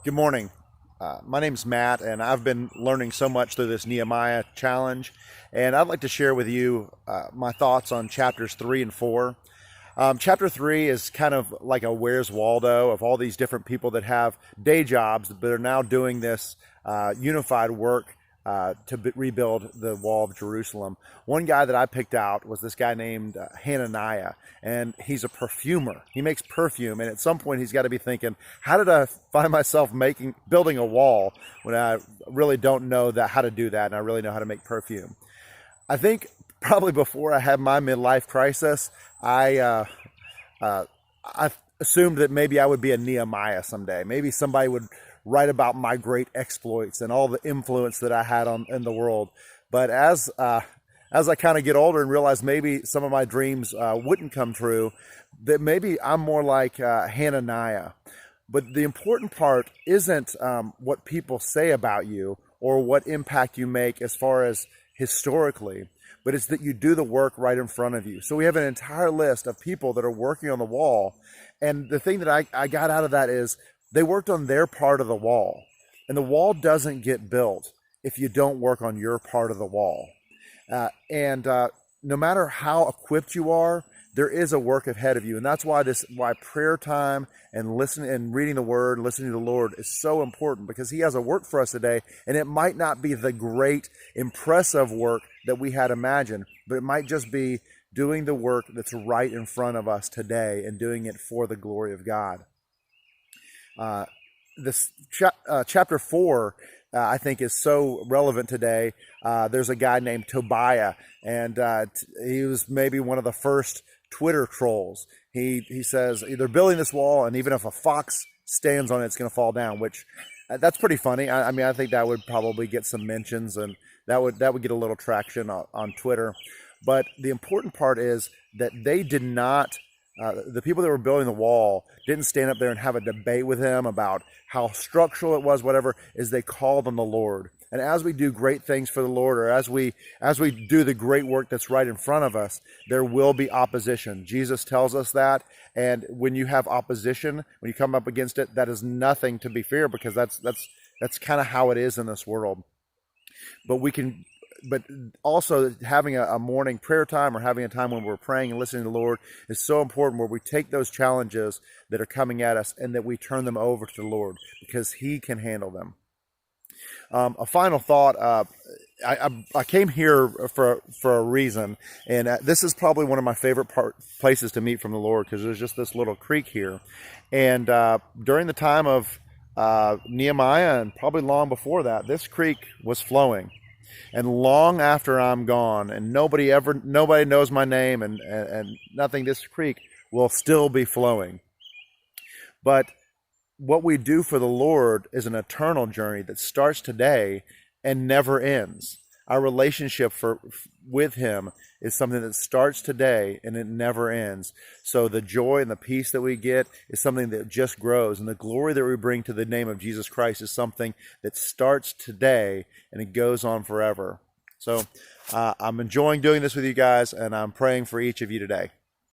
Good morning. My name's Matt, and I've been learning so much through this Nehemiah challenge. And I'd like to share with you my thoughts on chapters 3 and 4. Chapter 3 is kind of like a Where's Waldo of all these different people that have day jobs, but are now doing this unified work to rebuild the wall of Jerusalem. One guy that I picked out was this guy named Hananiah, and he's a perfumer. He makes perfume, and at some point he's got to be thinking, how did I find myself building a wall when I really don't know how to do that, and I really know how to make perfume? I think probably before I had my midlife crisis, I assumed that maybe I would be a Nehemiah someday. Maybe somebody would write about my great exploits and all the influence that I had in the world. But as I kind of get older and realize maybe some of my dreams wouldn't come true, that maybe I'm more like Hananiah. But the important part isn't what people say about you or what impact you make as far as historically, but it's that you do the work right in front of you. So we have an entire list of people that are working on the wall. And the thing that I got out of that is they worked on their part of the wall. And the wall doesn't get built if you don't work on your part of the wall. And no matter how equipped you are, there is a work ahead of you. And that's why prayer time and listening and reading the word and listening to the Lord is so important, because he has a work for us today. And it might not be the great, impressive work that we had imagined, but it might just be doing the work that's right in front of us today and doing it for the glory of God. Chapter 4, I think, is so relevant today. There's a guy named Tobiah, and he was maybe one of the first Twitter trolls. He says they're building this wall, and even if a fox stands on it, it's going to fall down. Which that's pretty funny. I mean, I think that would probably get some mentions, and that would get a little traction on Twitter. But the important part is that they did not. The people that were building the wall didn't stand up there and have a debate with him about how structural it was, whatever, is they called on the Lord. And as we do great things for the Lord, or as we do the great work that's right in front of us, there will be opposition. Jesus tells us that. And when you have opposition, when you come up against it, that is nothing to be feared, because that's kind of how it is in this world. But also having a morning prayer time, or having a time when we're praying and listening to the Lord, is so important, where we take those challenges that are coming at us and that we turn them over to the Lord, because he can handle them. A final thought, I came here for a reason, and this is probably one of my favorite places to meet from the Lord, because there's just this little creek here. And during the time of Nehemiah, and probably long before that, this creek was flowing. And long after I'm gone and nobody knows my name and nothing, this creek will still be flowing. But what we do for the Lord is an eternal journey that starts today and never ends. Our relationship with him is something that starts today and it never ends. So the joy and the peace that we get is something that just grows. And the glory that we bring to the name of Jesus Christ is something that starts today and it goes on forever. So I'm enjoying doing this with you guys, and I'm praying for each of you today.